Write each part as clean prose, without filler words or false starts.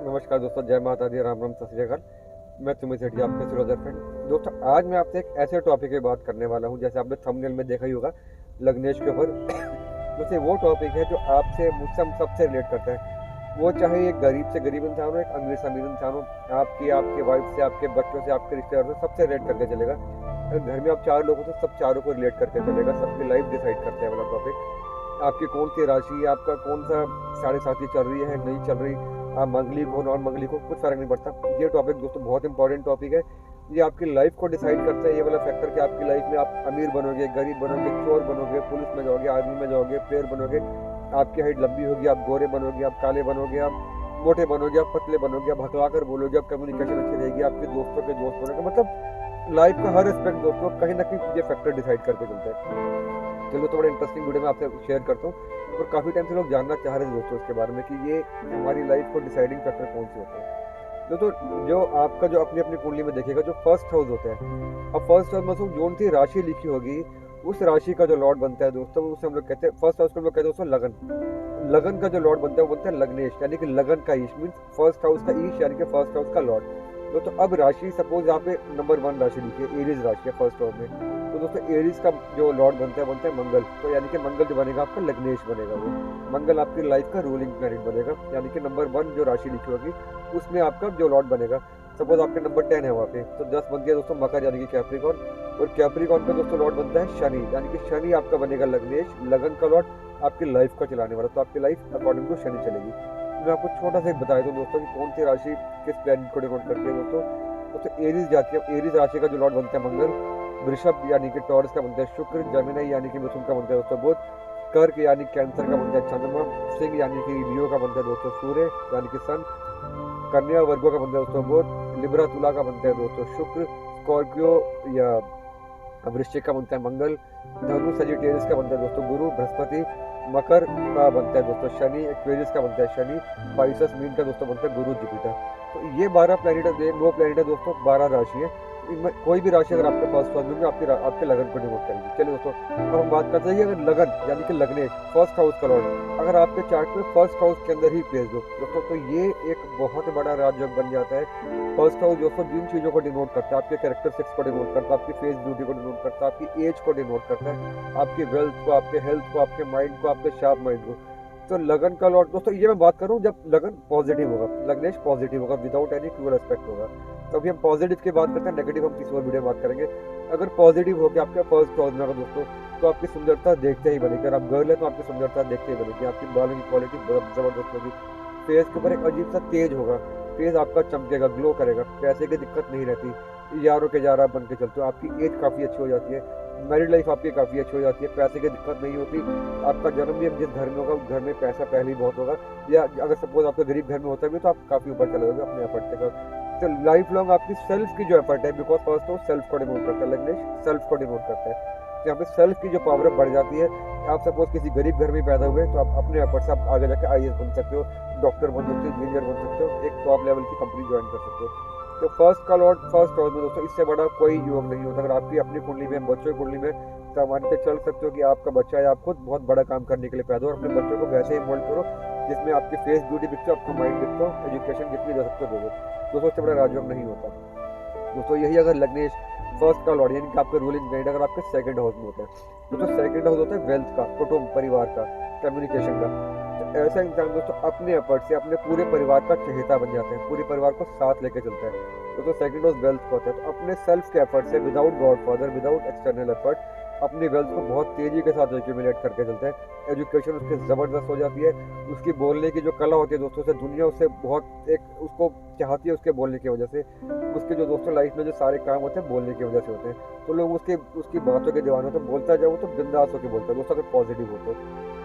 नमस्कार दोस्तों, जय माता दी, राम राम, सत श्री अकाल। मैं सुमित सेठी, आपका फिरोजर फ्रेंड। दोस्तों, आज मैं आपसे एक ऐसे टॉपिक की बात करने वाला हूं, जैसे आपने थंबनेल में देखा ही होगा, लग्नेश के ऊपर। दोस्तों, वो टॉपिक है जो आपसे, मुझसे, हम सबसे रिलेट करता है। वो चाहे एक गरीब से गरीब इंसान हो, एक अमीर से अमीर इंसान हो, आपके वाइफ से, आपके बच्चों से, आपके रिश्तेदारों से, सबसे रिलेट करके चलेगा। अगर घर में आप 4 लोग हो तो सब चारों को रिलेट करके चलेगा। सबकी लाइफ डिसाइड करते हैं वाला टॉपिक। आपकी कौन सी राशि, आपका कौन सा साढ़े साथी चल रही है, नहीं चल रही, आप मंगलिक हो, नॉन मंगलिक हो, कुछ फर्क नहीं पड़ता। ये टॉपिक दोस्तों बहुत इंपॉर्टेंट टॉपिक है। ये आपकी लाइफ को डिसाइड करता है, ये वाला फैक्टर कि आपकी लाइफ में आप अमीर बनोगे, गरीब बनोगे, चोर बनोगे, पुलिस में जाओगे, आर्मी में जाओगे, प्लेयर बनोगे, आपकी हाइट लंबी होगी, आप गोरे बनोगे, आप काले बनोगे, आप मोटे बनोगे, आप पतले बनोगे, आप हकला कर बोलोगे, आप कम्युनिकेशन अच्छी रहेगी, आपके दोस्तों के दोस्त बनोगे। मतलब लाइफ का हर एस्पेक्ट दोस्तों कहीं ना कहीं ये फैक्टर डिसाइड करके चलता है। चलो, तो बड़ा इंटरेस्टिंग वीडियो में आपसे शेयर करता हूँ। और काफ़ी टाइम से लोग जानना चाह रहे थे दोस्तों इसके बारे में कि ये हमारी लाइफ को डिसाइडिंग फैक्टर कौन से होते हैं। दोस्तों, जो आपका जो अपनी अपनी कुंडली में देखेगा, जो फर्स्ट हाउस होता है, अब फर्स्ट हाउस में जो सी राशि लिखी होगी, उस राशि का जो लॉर्ड बनता है दोस्तों, उसे हम लोग कहते हैं फर्स्ट हाउस को हम लोग कहते हैं दोस्तों लगन। लगन का जो लॉर्ड बनता है वो बनता है लग्नेश, यानी कि लगन का ईश, मीन फर्स्ट हाउस का ईश, यानी कि फर्स्ट हाउस का लॉर्ड। तो अब राशि, सपोज यहाँ पे नंबर 1 राशि लिखी है, एरीज राशि है फर्स्ट हाउस में। तो दोस्तों, एरीज का जो लॉर्ड बनता है मंगल। तो यानी कि मंगल जो बनेगा आपका लग्नेश बनेगा। वो मंगल आपकी लाइफ का रूलिंग प्लैनेट बनेगा, यानी कि नंबर 1 जो राशि लिखी होगी उसमें आपका जो लॉर्ड बनेगा। सपोज आपके नंबर 10 है वहाँ पे, तो 10 बन गया दोस्तों मकर, यानी कि कैप्रिकॉर्न। और कैप्रिकॉर्न का दोस्तों लॉर्ड बनता है शनि, यानी कि शनि आपका बनेगा लग्नेश, लगन का लॉर्ड, आपकी लाइफ का चलाने वाला। तो आपकी लाइफ अकॉर्डिंग टू शनि चलेगी। मैं आपको छोटा सा एक बताया दूं दोस्तों कि कौन सी राशि किस प्लैनेट को डिनोट करती है दोस्तों। तो एरीज जाती है, एरीज राशि का जो लॉर्ड बनता है मंगल। वृषभ यानी कि टॉरस का बनता है शुक्र। जमिनी यानी कि मिथुन का बनता है दोस्तों बुध। कर्क यानी कैंसर का बनता है चंद्रमा। सिंह यानी कि लियो का बनता है दोस्तों सूर्य, यानी कि सन। कन्या वर्गो का बनता है दोस्तों बुध। लिब्रा तुला का बनता है दोस्तों शुक्र। स्कॉर्पियो या वृश्चिक का बनता है मंगल। धनु सजिटेरियस का बनता है दोस्तों गुरु बृहस्पति। मकर का बनता है दोस्तों शनि। एक्वेरियस का बनता है शनि। पाइसस मीन का दोस्तों बनता है गुरु जुपिटर। तो ये 12 प्लैनेट है, 9 प्लैनेट है दोस्तों, 12 राशि है। इनमें कोई भी राशि अगर आपके फर्स्ट हाउस में आपके लगन को डिनोट करेगी। चलिए दोस्तों, अब हम बात करते हैं अगर लगन यानी कि लग्नेश, फर्स्ट हाउस का लॉर्ड अगर आपके चार्ट में फर्स्ट हाउस के अंदर ही प्लेस हो दोस्तों, तो ये एक बहुत बड़ा राजयोग बन जाता है। फर्स्ट हाउस दोस्तों जिन चीज़ों को डिनोट करता है, आपके कैरेक्टरिस्टिक्स को डिनोट करता है, आपकी फेस ब्यूटी को डिनोट करता है, आपकी एज को डिनोट करता है, आपकी वेल्थ को, आपके हेल्थ को, आपके माइंड को, आपके शार्प माइंड को। तो लगन का लॉर्ड दोस्तों, ये मैं बात करूं जब लगन पॉजिटिव होगा, लग्नेश पॉजिटिव होगा, विदाउट एनी क्रूअल एस्पेक्ट होगा। तो अभी हम पॉजिटिव की बात करते हैं, नेगेटिव हम किसी और वीडियो में बात करेंगे। अगर पॉजिटिव हो गया आपका फर्स्ट हाउस में होगा दोस्तों, तो आपकी सुंदरता देखते ही बनेगी। अगर आप गर्ल है तो आपकी सुंदरता देखते ही बनेगी। आपकी बालों की क्वालिटी बहुत जबरदस्त होगी। फेस के ऊपर एक अजीब सा तेज होगा, फेस आपका चमकेगा, ग्लो करेगा, पैसे की दिक्कत नहीं रहती, यारों के यार आप बन के चलते हो, आपकी एज काफ़ी अच्छी हो जाती है, मैरिड लाइफ आपकी काफ़ी अच्छी हो जाती है, पैसे की दिक्कत नहीं होती। आपका जन्म भी जिस घर में होगा उस घर में पैसा पहले ही बहुत होगा, या अगर सपोज आपके गरीब घर में होता भी तो आप काफ़ी ऊपर चले जाओगे अपने एफर्ट के साथ। तो लाइफ लॉन्ग आपकी सेल्फ की जो एफर्ट है, बिकॉज फर्स्ट तो सेल्फ को डिनोट करता है लग्नेश, सेल्फ को डिनोट करता है। तो यहाँ पे सेल्फ की जो पावर बढ़ जाती है। आप सपोज किसी गरीब घर में पैदा हुए तो आप अपने एफर्ट से आप आगे जाकर IAS बन सकते हो, डॉक्टर बन सकते हो, इंजीनियर बन सकते हो, एक टॉप लेवल की कंपनी ज्वाइन कर सकते हो। तो फर्स्ट का लॉर्ड फर्स्ट हाउस में दोस्तों, इससे बड़ा कोई योग नहीं होता। अगर आपकी अपनी कुंडली में, बच्चों की कुंडली में, तो मान के चल सकते हो कि आपका बच्चा है, आप खुद बहुत बड़ा काम करने के लिए पैदा हो, और अपने बच्चों को वैसे ही मोल्ड करो जिसमें आपकी फेस ब्यूटी दिखते हो, आपका माइंड दिखते हो, एजुकेशन जितनी जा सकते हो दोस्तों, इससे बड़ा राजयोग नहीं होता दोस्तों। यही अगर लग्नेश फर्स्ट का लॉर्ड यानी कि आपका रूलिंग प्लैनेट अगर आपके सेकंड हाउस में होता है, दोस्तों सेकंड हाउस होता है वेल्थ का, कुटुंब, परिवार का, कम्युनिकेशन का। तो ऐसा इंसान दोस्तों अपने एफर्ट से अपने पूरे परिवार का चहेता बन जाते हैं, पूरे परिवार को साथ लेके चलता है। दोस्तों सेकंड हाउस वेल्थ का होता है। तो अपने सेल्फ के एफर्ट से, without God father, without external effort, अपनी वेल्थ को बहुत तेजी के साथ एक्यूमुलेट करके चलता है। एजुकेशन उसकी ज़बरदस्त हो जाती है। उसकी बोलने की जो कला होती है दोस्तों, से दुनिया उससे बहुत एक उसको चाहती है उसके बोलने की वजह से। उसके जो दोस्तों लाइफ में जो सारे काम होते हैं बोलने की वजह से होते हैं। तो लोग उसकी बातों के दीवाने होते हैं। बोलता जाओ तो बिंदास होकर बोलता है दोस्तों, अगर पॉजिटिव हो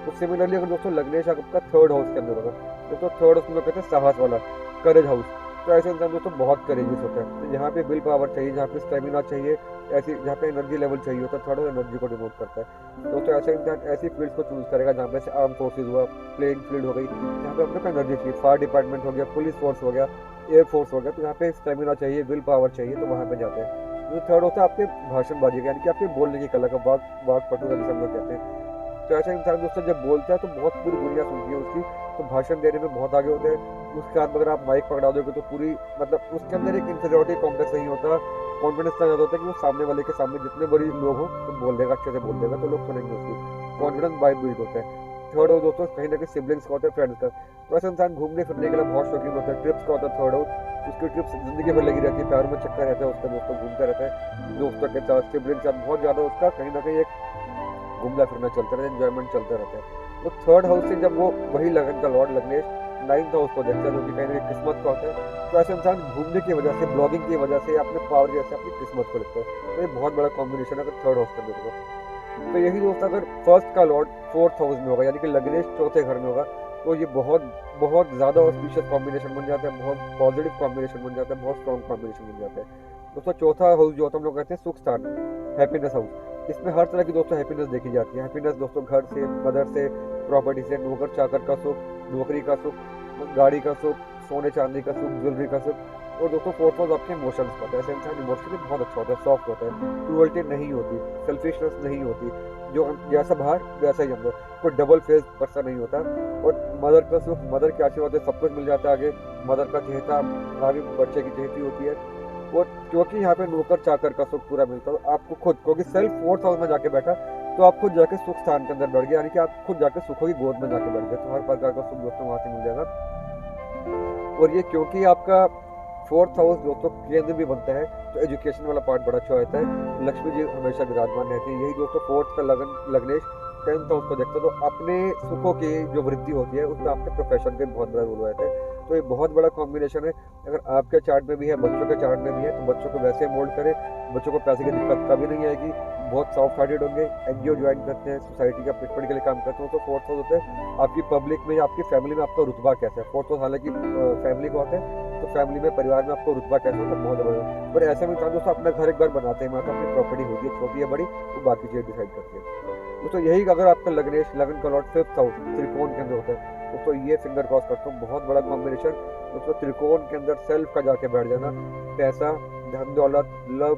तो सिमिलरली अगर दोस्तों लग्नेश आपका थर्ड हाउस के अंदर होगा, दोस्तों थर्ड हाउस में कहते हैं साहस वाला, करेज हाउस। तो ऐसे इंसान दोस्तों बहुत करेजियस होता है। तो जहाँ पे विल पावर चाहिए, जहाँ पे स्टेमिना चाहिए, ऐसी जहाँ पे एनर्जी लेवल चाहिए होता है, थर्ड हाउस एनर्जी को डिनोट करता है। दोस्तों ऐसा इंसान ऐसी फील्ड्स को चूज करेगा जहाँ पे से आर्म फोर्सेज हुआ, प्लेइंग फील्ड हो गई, जहाँ पे अपने को एनर्जी चाहिए, फायर डिपार्टमेंट हो गया, पुलिस फोर्स हो गया, एयरफोर्स हो गया। तो यहाँ पे स्टेमिना चाहिए, विल पावर चाहिए, तो वहाँ पे जाते हैं। तो थर्ड होता है आपके भाषणबाजी का, यानी कि आपके बोलने की कला का, वाक पटुता जिसे हम लोग कहते हैं। तो ऐसा इंसान दोस्तों जब बोलता है तो बहुत पूरी दुनिया सुनती है उसकी, तो भाषण देने में बहुत आगे होते हैं। उसके हाथ में अगर आप माइक पकड़ा दोगे तो पूरी मतलब उसके अंदर एक इंफीरियरिटी कॉम्प्लेक्स नहीं होता, कॉन्फिडेंस इतना ज़्यादा होता है कि वो सामने वाले के सामने जितने बड़ी लोग हो तो बोल देगा, अच्छे से बोल देगा, तो लोग सुनेंगे उसकी, कॉन्फिडेंस वाइब बिल्ड होता है। थर्ड हाउस दोस्तों कहीं ना कहीं सिबलिंग्स का होता है, फ्रेंड्स का। तो ऐसा इंसान घूमने फिरने के लिए बहुत शौकीन होता है, ट्रिप्स का होता है थर्ड हाउस, उसकी ट्रिप्स जिंदगी भर लगी रहती है, पैरों में चक्कर रहता है उसका, दोस्तों घूमता रहता है दोस्तों के साथ, सिबलिंग्स के साथ बहुत ज़्यादा उसका कहीं ना कहीं एक घूमना फिरना चलता रहता है, एंजॉयमेंट चलता रहता है। तो थर्ड हाउस से जब वो वही लगन का लॉर्ड लग्नेश नाइन्थ हाउस को देखता है, जो कि कहीं ना कहीं किस्मत का होता है, तो ऐसे इंसान घूमने की वजह से, ब्लॉगिंग की वजह से, अपने पावर की वजह से अपनी किस्मत को लिखता है। तो ये बहुत बड़ा कॉम्बिनेशन है अगर थर्ड हाउस का देखो। तो यही दोस्त अगर फर्स्ट का लॉर्ड फोर्थ हाउस में होगा, यानी कि लग्नेश चौथे घर में होगा, तो ये बहुत बहुत ज़्यादा ऑस्पिशियस कॉम्बिनेशन बन जाता है, बहुत पॉजिटिव कॉम्बिनेशन बन जाता है, बहुत स्ट्रॉन्ग कॉम्बिनेशन बन जाता है दोस्तों। चौथा हाउस जो होता है हम लोग कहते हैं सुख स्थान, हैप्पीनेस हाउस। इसमें हर तरह की दोस्तों हैप्पीनेस देखी जाती है। हैप्पीनेस दोस्तों घर से, मदर से, प्रॉपर्टी से, नौकर चाकर का सुख, नौकरी का सुख, गाड़ी का सुख, सोने चांदी का सुख, ज्वेलरी का सुख। और दोस्तों फोर्थ हाउस आपके इमोशंस का होता है। ऐसे इंसान इमोशनली बहुत अच्छा होता है, सॉफ्ट होता है, क्रूअल्टी नहीं होती, सेल्फिशनेस नहीं होती, जो जैसा बाहर वैसा ही अंदर, कोई डबल फेस पर्सन नहीं होता। और मदर का सुख, मदर के आशीर्वाद से सब कुछ मिल जाता है आगे। मदर का चहेता आगे बच्चे की चहेती होती है। और क्योंकि यहाँ पे नौकर चाकर का सुख पूरा मिलता है आपको खुद, क्योंकि सेल्फ फोर्थ हाउस में जाके बैठा तो आप खुद जाके सुख स्थान के अंदर बैठ गए, यानी कि आप खुद जाके सुखों की गोद में जाके बैठ गए, तो हर प्रकार का सुख दोस्तों वहाँ से मिल जाएगा। और ये क्योंकि आपका फोर्थ हाउस दोस्तों केंद्र भी बनता है, तो एजुकेशन वाला पार्ट बड़ा अच्छा रहता है, लक्ष्मी जी हमेशा विराजमान रहती है। यही दोस्तों फोर्थ का लग्नेश टेंथ हाउस को देखते हो तो अपने सुखों की जो वृद्धि होती है उसमें आपके प्रोफेशन का बहुत बड़ा रोल रहता है। तो ये बहुत बड़ा कॉम्बिनेशन है। अगर आपके चार्ट में भी है, बच्चों के चार्ट में भी है, तो बच्चों को वैसे मोल्ड करें, बच्चों को पैसे की दिक्कत कभी नहीं आएगी, बहुत सॉफ्ट हार्टेड होंगे, एनजीओ ज्वाइन करते हैं, सोसाइटी का पिटपट के लिए काम करते हो, तो फोर्थ हाउस होता है आपकी पब्लिक में, आपकी फैमिली में आपका रुतबा कैसा है। फोर्थ हाउस हालांकि फैमिली का होता है, तो फैमिली में, परिवार में आपको रुतबा कैसा होता है, बहुत ज़बरदस्त। पर ऐसे में इंसान दोस्तों अपना घर एक बार बनाते हैं, तो अपनी प्रॉपर्टी होती है, छोटी है बड़ी, वो बाकी चीज़ें डिसाइड करती है। तो यही अगर आपका लग्नेश लगन का लॉर्ड फिफ्थ हाउस त्रिकोण के अंदर होता है दोस्तों, ये फिंगर क्रॉस करता हूँ, बहुत बड़ा कॉम्बिनेशन दोस्तों। त्रिकोण के अंदर सेल्फ का जाके बैठ जाना, पैसा, धन दौलत, love,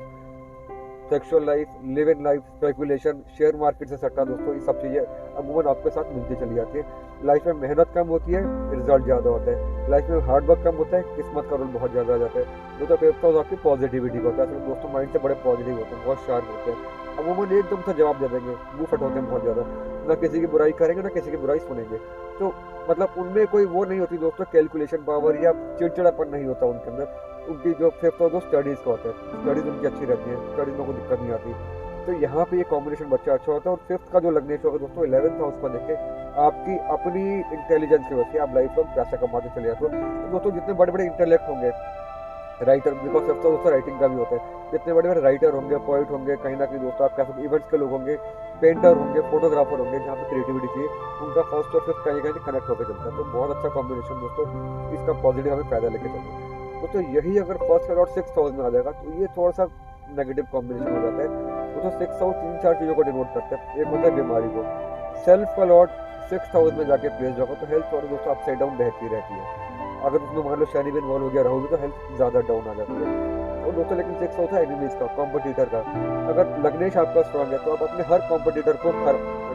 sexual life, live in life, speculation, share market से सट्टा दोस्तों, ये सब चीज़ें अमूमन आपके साथ मिलती चली जाती है। लाइफ में मेहनत कम होती है, रिजल्ट ज़्यादा होता है। लाइफ में हार्ड वर्क कम होता है, किस्मत का रोल बहुत ज़्यादा आ जाता है। दोस्तों फिफ्थ हाउस आपकी पॉजिटिविटी का होता है, दोस्तों माइंड से बड़े पॉजिटिव होते हैं, बहुत शार्प होते हैं, अमूमन एकदम से जवाब दे देंगे, मुंह फट होते हैं बहुत ज़्यादा, ना किसी की बुराई करेंगे ना किसी की बुराई सुनेंगे। तो मतलब उनमें कोई वो नहीं होती दोस्तों, कैलकुलेशन पावर या चिड़चिड़ापन नहीं होता उनके अंदर। उनकी जो फिफ्थ हाउस स्टडीज़ का होता है, स्टडीज़ उनकी अच्छी रहती है, स्टडीज़ में कोई दिक्कत नहीं आती। तो यहाँ पे ये कॉम्बिनेशन बच्चा अच्छा होता है। और फिफ्थ का जो लग्नेश होगा दोस्तों 11th हाउस को देख के आपकी अपनी इंटेलिजेंस की वजह से आप लाइफ में पैसा कमाते चले जाते हो। तो दोस्तों जितने बड़े बड़े इंटेलेक्ट होंगे, writer, because fifth house writing का भी होता है, जितने बड़े बड़े राइटर होंगे, पोइट होंगे, कहीं ना कहीं दोस्तों आप कह सकते इवेंट्स के लोग होंगे, पेंटर होंगे, फोटोग्राफर होंगे, जहाँ पे क्रिएटिविटी चाहिए, उनका फर्स्ट और फिफ्थ कहीं कहीं कनेक्ट होकर चलता है। तो बहुत अच्छा कॉम्बिनेशन दोस्तों, इसका पॉजिटिव हमें फायदा लेके चलते हैं। तो यही अगर फर्स्ट और सिक्स हाउस में आ जाएगा तो ये थोड़ा सा नेगेटिव कॉम्बिनेशन हो जाता है। तो सिक्स हाउस 3-4 चीज़ों को डिनोट करते हैं। एक होता है बीमारी को, सेल्फ का लॉर्ड सिक्स हाउस में जाके प्लेस होगा तो हेल्थ और दोस्तों अपसाइड डाउन रहती रहती है। अगर उसमें मान लो शनि भी इन्वॉल्व हो गया रहोगे तो हेल्थ ज़्यादा डाउन आ जाती है। और दोस्तों लेकिन सिक्स होता है एनिमीज का, कॉम्पिटिटर का। अगर लग्नेश आपका स्ट्रांग है तो आप अपने हर कॉम्पिटिटर को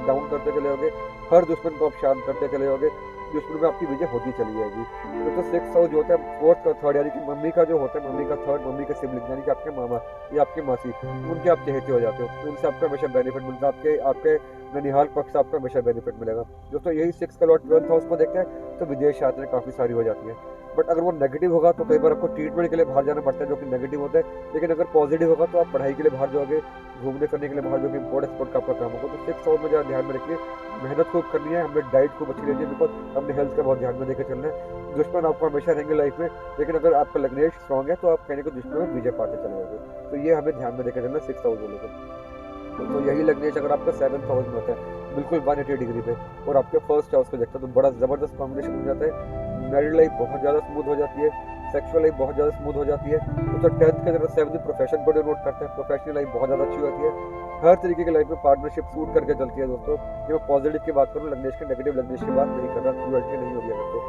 डाउन करते चले होगे, हर दुश्मन को आप शांत करते चले होगे, दुश्मन में आपकी विजय होती चली जाएगी। तो सिक्स हाउस जो होता है फोर्थ का थर्ड, यानी कि मम्मी का जो होता है, मम्मी का थर्ड, मम्मी के सिबलिंग यानी कि आपके मामा या आपके मासी, उनके आप चहेते हो जाते हो, उनसे आपका हमेशा बेनिफिट मिलता है, आपके ननिहाल पक्ष से आपका हमेशा बेनिफिट मिलेगा। दोस्तों यही सिक्स का लॉर्ड 12th हाउस को देखते हैं तो विदेश यात्राएं काफ़ी सारी हो जाती है। बट अगर वो नेगेटिव होगा तो कई बार आपको ट्रीटमेंट के लिए बाहर जाना पड़ता है, जो कि नेगेटिव होता है। लेकिन अगर पॉजिटिव होगा तो आप पढ़ाई के लिए बाहर जाओगे, घूमने फिरने के लिए बाहर जाओगे, इम्पोर्ट एक्सपोर्ट का आपका काम होगा। तो सिक्स हाउस में ज़्यादा ध्यान में रखिए, मेहनत खूब करनी है, हमें डाइट खूब अच्छी लेनी है, बिकॉज हमने हेल्थ का बहुत ध्यान में देकर चलना है। दुश्मन आपको हमेशा रहेंगे लाइफ में, लेकिन अगर आपका लग्नेश स्ट्रॉन्ग है तो आप कहने को दुश्मन में विजय पाते चले जाओगे। तो ये हमें ध्यान में देकर चलना है सिक्स हाउस वालों को। तो यही लग्नेश अगर आपका 7th हाउस में होता है बिल्कुल 180 डिग्री पे, और आपके फर्स्ट हाउस को देखता है तो बड़ा ज़बरदस्त कॉम्बिनेशन हो जाता है। मैरिड लाइफ बहुत ज़्यादा स्मूथ हो जाती है, सेक्सुअल लाइफ बहुत ज़्यादा स्मूथ हो जाती है। तो 10th के अंदर 7th प्रोफेशन को डिनोट करते हैं, प्रोफेशनल लाइफ बहुत ज़्यादा अच्छी होती है। हर तरीके की लाइफ में पार्टनरशिप सूट करके चलती है दोस्तों। ये मैं पॉजिटिव की बात करूँ, लग्नेश के नेगेटिव लग्नेश की बात नहीं कर रहा, क्रूअल्टी नहीं होगी अगर तो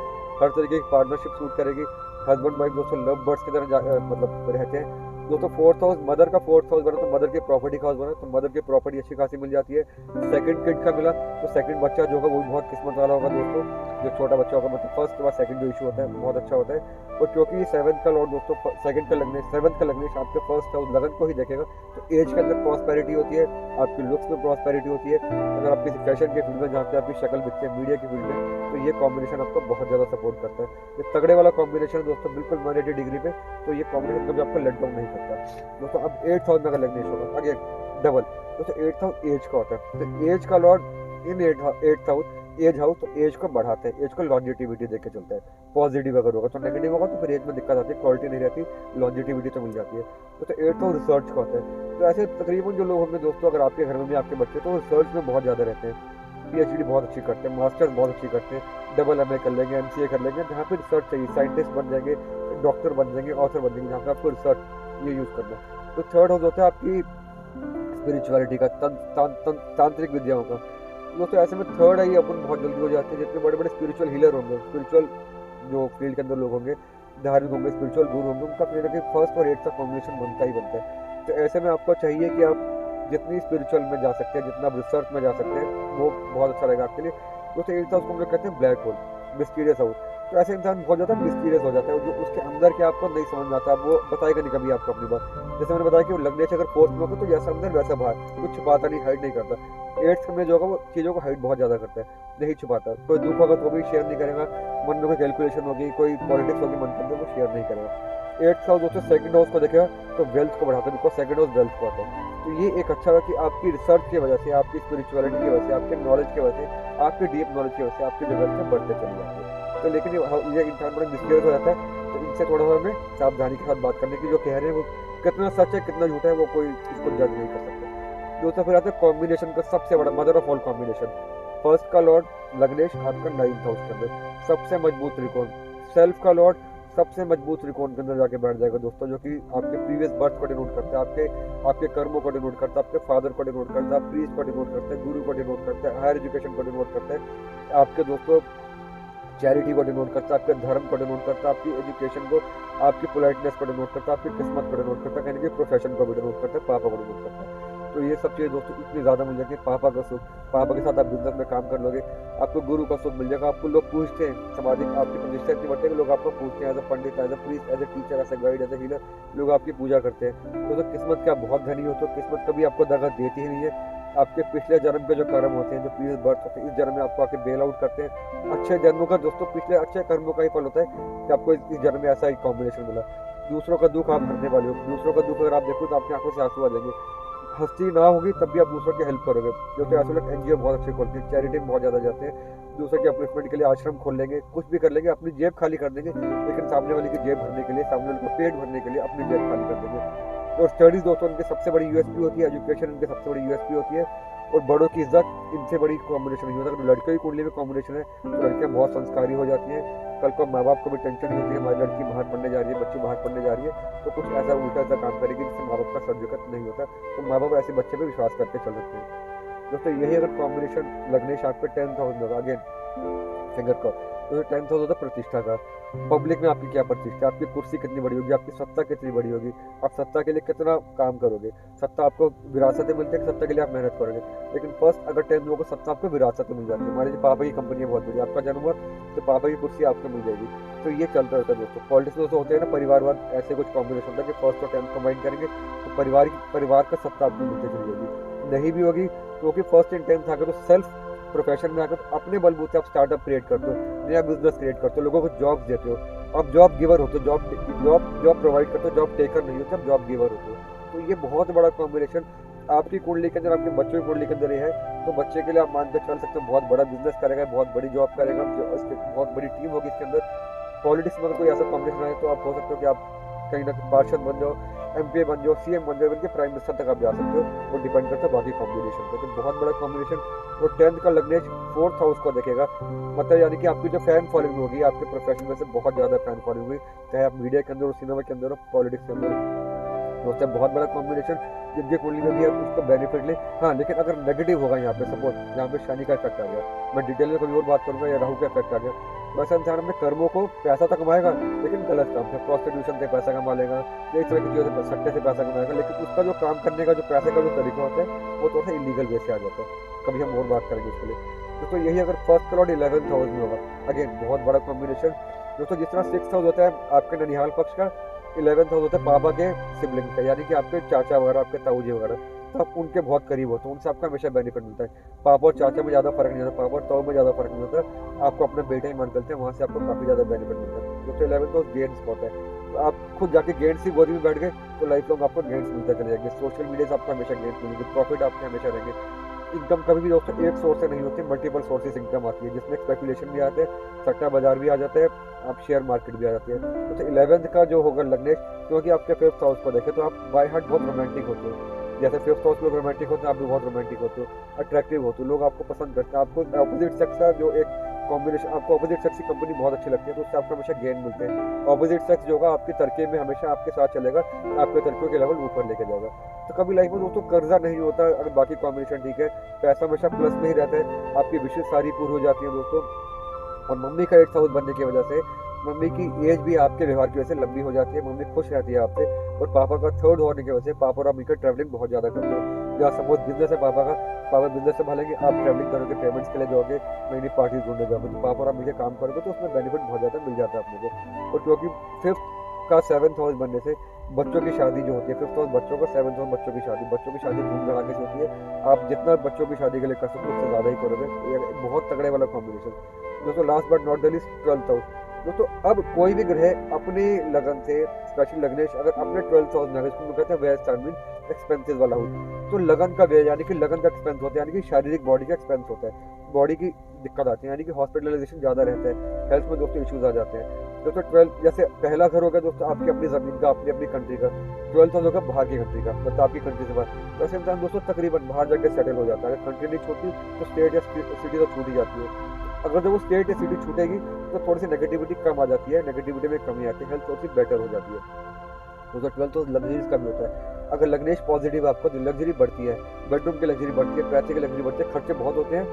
हर तरीके की पार्टनरशिप सूट करेगी। हस्बैंड वाइफ दोस्तों लव बर्ड्स की तरह मतलब रहते हैं, दोस्तों फोर्थ हाउस, मदर का फोर्थ हाउस बना तो मदर की प्रॉपर्टी का हाउस बना, तो मदर की प्रॉपर्टी अच्छी खासी मिल जाती है। सेकंड किड का मिला तो सेकंड बच्चा जो होगा वो बहुत किस्मत वाला होगा दोस्तों, जो छोटा बच्चा होगा, मतलब फर्स्ट के बाद सेकंड जो इशू होता है बहुत अच्छा होता है। और क्योंकि सेवंथ का लॉर्ड दोस्तों सेकंड का लगने, सेवंथ का लगने आपके फर्स्ट हाउस लगन को ही देखेगा, तो एज के अंदर प्रॉस्पेरिटी होती है, आपकी लुक्स में प्रॉस्पेरिटी होती है। अगर आप किसी फैशन के फील्ड में जहाँ पे आपकी शक्ल दिखती है, मीडिया की फील्ड में, तो ये कॉम्बिनेशन आपको बहुत ज़्यादा सपोर्ट करता है। ये तगड़े वाला कॉम्बिनेशन दोस्तों, बिल्कुल 180 डिग्री पे, तो ये कॉम्बिनेशन कभी आपको लेट डाउन नहीं करता दोस्तों। अब 8th हाउस में अगर लगने होगा अगेन डबल दोस्तों, 8th हाउस एज का होता है, तो एज का लॉर्ड इन 8th हाउस एज हाउस, तो एज को बढ़ाते हैं, एज को लॉन्जिटिविटी देके चलता है। पॉजिटिव अगर होगा तो नेगेटिव होगा तो फिर एज में दिक्कत आती है, क्वालिटी नहीं रहती, लॉन्जिटिविटी तो मिल जाती है। तो 8th हाउस रिसर्च का होता है, तो ऐसे तकरीबन जो लोग होंगे दोस्तों, अगर आपके घर में भी आपके बच्चे तो रिसर्च में बहुत ज़्यादा रहते हैं, PhD बहुत अच्छी करते हैं, मास्टर्स बहुत अच्छी करते हैं, डबल MA कर लेंगे, MCA कर लेंगे, जहाँ पे रिसर्च चाहिए, साइंटिस्ट बन जाएंगे, डॉक्टर बन जाएंगे, ऑथर बन जाएंगे, जहाँ पे आपको रिसर्च ये यूज़ करना है। तो थर्ड हाउस होता है आपकी स्पिरिचुअलिटी का, तांत्रिक विद्याओं का दोस्तों। ऐसे में थर्ड आई अपन बहुत जल्दी हो जाते हैं, जितने बड़े बड़े स्पिरिचुअल हीलर होंगे, स्पिरिचुअल जो फील्ड के अंदर लोग होंगे, धार्मिक होंगे, स्पिरिचुअल गुरु होंगे, उनका कहीं ना कहीं फर्स्ट और 8th का कॉम्बिनेशन बनता ही बनता है। तो ऐसे में आपको चाहिए कि आप जितनी स्पिरिचुअल में जा सकते हैं, जितना आप रिसर्च में जा सकते हैं, वो बहुत अच्छा रहेगा आपके लिए। दोस्तों 8th हाउस को हम लोग कहते हैं ब्लैक होल, मिस्टीरियस हाउस। तो ऐसे इंसान बहुत ज़्यादा मिस्टीरियस हो जाता है, जो उसके अंदर क्या आपको नहीं समझ में आता, वो बताएगा नहीं कभी आपको अपनी बात। जैसे मैंने बताया कि वो लग्नेश अगर फोर्थ में होगा तो जैसा अंदर वैसा बाहर, कुछ छुपाता नहीं, हाइड नहीं करता। 8th में जो होगा वो चीज़ों को हाइड बहुत ज़्यादा करता है, नहीं छुपाता। कोई दुख होगा तो भी शेयर नहीं करेगा, मन में कोई कैलकुलेशन होगी, कोई पॉलिटिक्स होगी मन के अंदर, वो शेयर नहीं करेगा। 8th हाउस दोस्तों सेकंड हाउस को देखेगा तो वेल्थ को बढ़ाता है, बिकॉज सेकंड हाउस वेल्थ को आता है। तो ये एक अच्छा है कि आपकी रिसर्च की वजह से, आपकी स्पिरिचुअलिटी की वजह से, आपके नॉलेज की वजह से, आपकी डीप नॉलेज की वजह से आपकी जो वेल्थ है बढ़ते चले जाते हैं। तो लेकिन ये इंसान बड़ा मिस्टीरियस हो जाता है, तो इनसे थोड़ा सा हमें सावधानी के साथ बात करने की, जो कह रहे हैं वो कितना सच है कितना झूठा है वो कोई इसको जज नहीं कर सकता। दोस्तों फिर आता है कॉम्बिनेशन का सबसे बड़ा, mother of all combination, first का लॉर्ड लग्नेश आपका 9th हाउस के अंदर, सबसे मजबूत त्रिकोण, सेल्फ का लॉर्ड सबसे मजबूत त्रिकोण के अंदर जाके बैठ जाएगा दोस्तों, जो कि आपके प्रीवियस बर्थ को डिनोट करता है, आपके कर्मों को डिनोट करता है, आपके फादर को डिनोट करता है, प्रीस्ट को डिनोट करता है, गुरु को डिनोट करता है, हायर एजुकेशन को डिनोट करता है, आपके दोस्तों चैरिटी को डिनोट करता है, आपके धर्म को डिनोट करता है, आपकी एजुकेशन को, आपकी पोलाइटनेस को डिनोट करता है, आपकी किस्मत को डिनोट करता है, कहने के प्रोफेशन को भी डिनोट करता है, पापा को डिनोट करता है। तो ये सब चीज़ें दोस्तों इतनी ज़्यादा मिल जाती है। पापा का सुख, पापा के साथ आप बिजनेस में काम कर लोगे, आपको गुरु का सुख मिल जाएगा, आपको लोग पूछते हैं, सामाजिक आपकी प्रतिष्ठा इतनी बढ़ती है कि लोग आपको पूछते हैं, as a pandit, as a priest, as a teacher, as a guide, as a healer, लोग आपकी पूजा करते हैं। तो किस्मत का बहुत धनी हो, तो किस्मत कभी आपको दगा देती ही नहीं है। आपके पिछले जन्म के जो कर्म होते हैं, जो प्रीवियस बर्थ होते हैं, इस जन्म में आपको आके बेल आउट करते हैं। अच्छे जन्मों का दोस्तों पिछले अच्छे कर्मों का ही फल होता है कि आपको इस जन्म में ऐसा ही कॉम्बिनेशन मिला। दूसरों का दुख आप हरने वाले हो, दूसरों का दुख अगर आप देखो तो आपकी आंखों से आंसू आ जाएंगे। हंसी ना होगी तब भी आप दूसरों की हेल्प करोगे, जो कि ऐसे लोग NGO बहुत अच्छे खोलते हैं, चैरिटी में बहुत ज़्यादा जाते हैं, दूसरों के अपलिफ्टमेंट के लिए आश्रम खोल लेंगे, कुछ भी कर लेंगे, अपनी जेब खाली कर देंगे, लेकिन सामने वाले की जेब भरने के लिए, सामने वाले का पेट भरने के लिए अपनी जेब खाली कर देंगे। और स्टडीज़ दोस्तों उनकी सबसे बड़ी USP होती है, एजुकेशन उनकी सबसे बड़ी USP होती है, और बड़ों की इज्जत इनसे बड़ी कॉम्बिनेशन नहीं होता। अगर लड़कियों की कुंडली में कॉम्बिनेशन है तो लड़कियां बहुत संस्कारी हो जाती हैं, कल को माँ बाप को भी टेंशन नहीं होती है हमारी लड़की बाहर पढ़ने जा रही है, बच्ची बाहर पढ़ने जा रही है, तो कुछ ऐसा उल्टा सा काम करेगी जिससे माँ बाप का सर्टिफिकेट नहीं होता, तो माँ बाप ऐसे बच्चे पे विश्वास करके चल सकते हैं। दोस्तों यही अगर कॉम्बिनेशन लग्नेश आपके 10th हाउस में होगा, अगेन फिगर का, तो 10th हाउस होता है प्रतिष्ठा का। पब्लिक में आपकी क्या प्रतिष्ठा, आपकी कुर्सी कितनी बड़ी होगी, आपकी सत्ता कितनी बड़ी होगी, आप सत्ता के लिए कितना काम करोगे। सत्ता आपको विरासत में मिलती है, सत्ता के लिए आप मेहनत करोगे, लेकिन फर्स्ट अगर 10th होगा सत्ता आपको विरासत में मिल जाती है। हमारे जो पापा की कंपनी है बहुत बड़ी, आपका जन्म हुआ तो पापा की कुर्सी आपको मिल जाएगी। तो ये चलता रहता है दोस्तों। पॉलिटिक्स में दोस्तों होते हैं ना परिवारवाद, ऐसे कुछ कॉम्बिनेशन होता है कि फर्स्ट और 10th कंबाइन करेंगे तो परिवार का सत्ता आपको मिलती चली जाएगी। नहीं भी होगी क्योंकि फर्स्ट एंड 10th आकर तो सेल्फ प्रोफेशन में आकर तो अपने बलबूते आप स्टार्टअप क्रिएट करते हो, नया बिजनेस क्रिएट करते हो, लोगों को जॉब देते हो, आप जॉब गिवर होते हो, जॉब प्रोवाइड करते हो, जॉब टेकर नहीं होते, आप जॉब गिवर होते हो। तो ये बहुत बड़ा कॉम्बिनेशन आपकी कुंडली के अंदर, आपके बच्चों की कुंडली के अंदर है, तो बच्चे के लिए आप मान कर चल सकते हो बहुत बड़ा बिजनेस करेगा, बहुत बड़ी जॉब करेगा, बहुत बड़ी टीम होगी इसके अंदर। पॉलिटिक्स में कोई ऐसा कॉम्बिनेशन है तो आप हो सकते हो कि आप कहीं ना कहीं पार्षद बन जाओ, MPA बन जाओ, CM बन जाओ, बल्कि प्राइम मिनिस्टर तक आप जा सकते हो, वो डिपेंड करता है बाकी कॉम्बिनेशन पे। तो बहुत बड़ा कॉम्बिनेशन। और 10th का लग्नेश 4th हाउस को देखेगा, मतलब यानी कि आपकी जो फैन फॉलोइंग होगी, आपके प्रोफेशन में से बहुत ज़्यादा फैन फॉलोइंग हुई, चाहे आप मीडिया के अंदर हो, सिनेमा के अंदर हो, पॉलिटिक्स के अंदर दोस्तों बहुत बड़ा कॉम्बिनेशन। जिनके कुंडली में भी आप उसको बेनिफिट ले। हाँ, लेकिन अगर नेगेटिव होगा यहाँ पे, सपोज यहाँ पे शनि का इफेक्ट आ गया, मैं डिटेल में कभी और बात करूँगा, या राहु का इफेक्ट आ गया, वैसा इंसान अपने कर्मों को पैसा तो कमाएगा लेकिन गलत काम से, प्रोस्टिट्यूशन से पैसा कमा लेगा, इस तरह की चीज़ों से, सट्टे से पैसा कमाएगा, लेकिन उसका जो काम करने का जो पैसे का जो तरीका होता है वो थोड़ा सा इलीगल वे से आ जाता है। कभी हम और बात करेंगे उसके लिए। दोस्तों यही अगर फर्स्ट करोड़ 11th हाउस में होगा, अगेन बहुत बड़ा कॉम्बिनेशन। दोस्तों जिस तरह 6th हाउस होता है आपके ननिहाल पक्ष का, 11th हाउस होता है पापा के सिबलिंग का, यानी कि आपके चाचा वगैरह, आपके ताऊजी वगैरह, तो आप उनके बहुत करीब होते हैं, उनसे आपका हमेशा बेनिफिट मिलता है। पापा और चाचा में ज़्यादा फर्क नहीं होता, पापा और ताऊ में ज़्यादा फर्क नहीं होता, आपको अपने बेटे ही मान चलते हैं, वहाँ से आपको काफ़ी ज़्यादा बेनिफिट मिलता है। दोस्तों 11th हाउस गेन स्पॉट है, तो आप खुद जाके गेंस की गोदी में बैठ गए तो लाइफ लॉन्ग आपको गेंस मिलता चले जाएंगे। सोशल मीडिया से आपको हमेशा गेंस मिलेंगे, प्रॉफिट आपके हमेशा रहेंगे। इनकम कभी भी दोस्तों एक सोर्स से नहीं होती, मल्टीपल सोर्सेज इनकम आती है, जिसमें स्पेकुलेशन भी आते हैं, सट्टा बाजार भी आ जाता है, आप शेयर मार्केट भी आ जाती है। तो 11th का जो होगा लग्नेश, क्योंकि आपके 5th हाउस को देखें तो आप बाय हार्ट बहुत रोमांटिक होते हो, जैसे 5th हाउस लोग रोमांटिक होते हैं, आप भी बहुत रोमांटिक होते हो, अट्रैक्टिव होते हो, लोग आपको पसंद करते हैं। आपको अपोजिट सेक्स का जो एक कॉम्बिनेशन, आपको अपोजिट सेक्स की कंपनी बहुत अच्छी लगती है, तो उससे आपको हमेशा गेन मिलते हैं। अपोजिट सेक्स जो होगा आपके तरके में हमेशा आपके साथ चलेगा, आपके तरकों के लेवल ऊपर लेके जाएगा। तो कभी लाइफ में दोस्तों कर्जा नहीं होता, अगर बाकी कॉम्बिनेशन ठीक है, पैसा हमेशा प्लस में ही रहता है, आपकी विशेष सारी पूरी हो जाती है दोस्तों। और मम्मी का 8th हाउस बनने की वजह से मम्मी की एज भी आपके व्यवहार की वजह से लंबी हो जाती है, मम्मी खुश रहती है आपसे। और पापा का 3rd होने की वजह से पापा और आप मिलकर ट्रैवलिंग बहुत ज़्यादा करते हो। या सपोज बिजनेस है पापा का, पापा बिजनेस संभालेंगे, आप ट्रैवलिंग करोगे, पेमेंट्स के लिए जाओगे, नई नई पार्टीज ढूंढने जाओगे, तो पापा और आप मिलकर काम करोगे, तो उसमें बेनिफिट बहुत ज़्यादा मिल जाता है अपने को। और क्योंकि 5th का 7th हाउस बनने से बच्चों की शादी जो होती है, 5th हाउस बच्चों का, 7th हाउस बच्चों की शादी धूम धड़ाके से होती है। आप जितना बच्चों की शादी के लिए कर सकते हो उससे ज़्यादा ही करोगे, ये बहुत तगड़े वाला कॉम्बिनेशन। दोस्तों last but not the least 12th house. दोस्तों अब कोई भी ग्रह अपनी लगन से, स्पेशली लग्नेश अगर अपने 12th हाउस में, इसको कहते हैं व्यय स्थान में, एक्सपेंसेस वाला हाउस, तो लगन का व्यय यानी कि लगन का एक्सपेंस होता है, यानी कि शारीरिक बॉडी का एक्सपेंस होता है, बॉडी की दिक्कत आती है, यानी कि हॉस्पिटलाइजेशन ज़्यादा रहता है, हेल्थ में दोस्तों इश्यूज आ जाते हैं। दोस्तों 12 जैसे पहला घर होगा दोस्तों आपकी अपनी ज़मीन का, अपनी अपनी कंट्री का, 12th हाउस होगा बाहर की कंट्री का, मतलब आपकी कंट्री से बाहर। तो ऐसे इंसान दोस्तों तकरीबन बाहर जाकर सेटल हो जाता है। अगर कंट्री नहीं छूटती तो स्टेट या सिटी तो छूट ही जाती है। अगर जब वो स्टेट या सिटी छूटेगी तो थोड़ी सी नेगेटिविटी कम आ जाती है, नेगेटिविटी में कमी आती है, हेल्थ थोड़ी सी बेटर हो जाती है। तो 12th हाउस लग्जरीज का भी होता है। अगर लग्नेश पॉजिटिव आपको तो लग्जरी बढ़ती है, बेडरूम की लग्जरी बढ़ती है, पैसे की लग्जरी बढ़ती है, खर्चे बहुत होते हैं,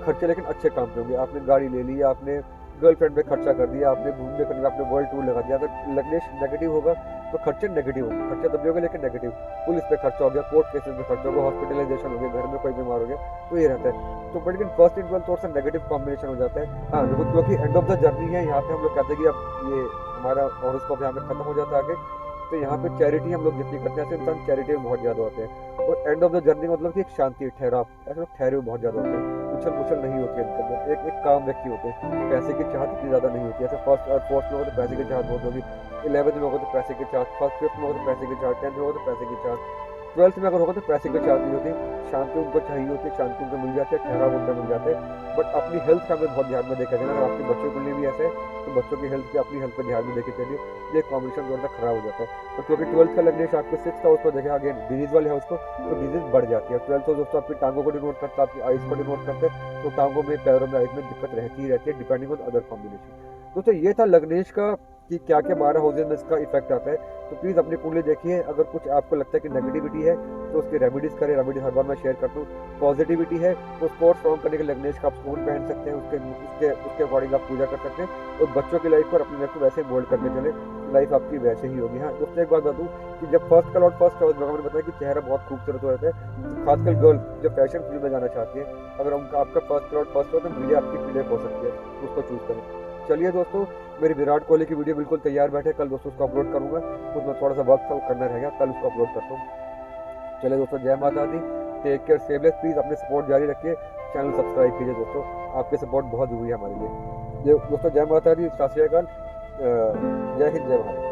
खर्चे लेकिन अच्छे काम पे होंगे। आपने गाड़ी ले ली, आपने गर्लफ्रेंड पे खर्चा कर दिया, आपने घूमने करने, आपने वर्ल्ड टूर लगा दिया। अगर लग्नेश नेगेटिव होगा तो खर्चे नेगेटिव होंगे, खर्चे तभी होंगे लेकिन नेगेटिव। पुलिस पे खर्चा हो गया, कोर्ट केसेस में खर्चा हो गया, हॉस्पिटलाइजेशन हो गया, घर में कोई बीमार हो गया, तो ये रहता है। तो बट लेकिन 1st एंड 12th थोड़ा सा नेगेटिव कॉम्बिनेशन हो जाता है। हाँ देखो, क्योंकि एंड ऑफ द जर्नी है, यहाँ पे हम लोग कहते हैं कि अब ये हमारा हॉरोस्कोप यहाँ पे खत्म हो जाता है आगे, तो यहाँ पे चैरिटी हम लोग जितनी करते हैं, ऐसे इंसान चैरिटी में बहुत ज़्यादा होते हैं। और एंड ऑफ द जर्नी मतलब कि एक शांति, ठहराव, ऐसे लोग ठहरे हुए बहुत ज़्यादा होते हैं, उछल पुछल नहीं होती है इनके अंदर, एक काम व्यक्ति होते हैं, पैसे की चाहत इतनी ज़्यादा नहीं होती है। ऐसे 1st और 4th में होगा तो पैसे की चाहत बहुत होगी, 11th में होगा तो पैसे की चाहत, 1st 5th में होगा तो पैसे की चाहत, 10th में होगा तो पैसे की चाहत, 12th में अगर होगा तो पैसे की चाहत नहीं होती, शांति उनको चाहिए होती है, शांति उनको मिल जाती है, ठहराव उनको मिल जाता है। बट अपनी हेल्थ का हमें बहुत ध्यान में देखा जाए, अगर आपके बच्चों के लिए भी ऐसे है तो बच्चों की हेल्थ पे, अपनी हेल्थ पे ध्यान में देके चलिए, ये कॉम्बिनेशन थोड़ा सा खराब हो जाता है। तो क्योंकि 12th का लग्नेश आपको 6th हाउस पर देखेगा, अगेन डिजीज वाले हाउस को, तो डिजीज बढ़ जाती है। 12th हाउस दोस्तों आपकी टांगों को डिनोट करता है, आपकी आइज को डिनोट करते हैं, तो टांगों में, पैरों में, आइज में दिक्कत रहती ही रहती है, डिपेंडिंग ऑन अदर कॉम्बिनेशन। दोस्तों ये था लग्नेश का कि क्या क्या 12 हाउसेज में इसका इफेक्ट आता है। तो प्लीज़ अपनी कुंडली देखिए, अगर कुछ आपको लगता है कि नेगेटिविटी है तो उसकी रेमेडीज करें, रेमेडीज हर बार मैं शेयर करता हूँ। पॉजिटिविटी है तो उसको और स्ट्रॉन्ग करने के लिए लग्नेश का आप स्टोन पहन सकते हैं, उसके अकॉर्डिंग आप पूजा कर सकते हैं, और बच्चों की लाइफ को और अपनी लाइफ को वैसे मोल्ड करके चले, लाइफ आपकी वैसे ही होगी। हाँ दोस्तों एक बात बताऊँ कि जब फर्स्ट कलर और फर्स्ट हाउस मैंने बताया कि चेहरा बहुत खूबसूरत हो जाता है, खासकर गर्ल जो फैशन फील्ड में जाना चाहती है, अगर उनका आपका फर्स्ट कलर फर्स्ट हो तो मीडिया आपकी फील्ड हो सकती है, उसको चूज करें। चलिए दोस्तों, मेरी विराट कोहली की वीडियो बिल्कुल तैयार बैठे, कल दोस्तों उसको अपलोड करूंगा, उसमें थोड़ा सा वक्त करना रहेगा, कल उसको अपलोड करता हूँ। चलिए दोस्तों, जय माता दी, take care, stay blessed, please अपने सपोर्ट जारी रखिए, चैनल सब्सक्राइब कीजिए दोस्तों, आपके सपोर्ट बहुत जरूरी है हमारे लिए। दोस्तों जय माता दी, सत श्री अकाल, जय हिंद, जय भारत।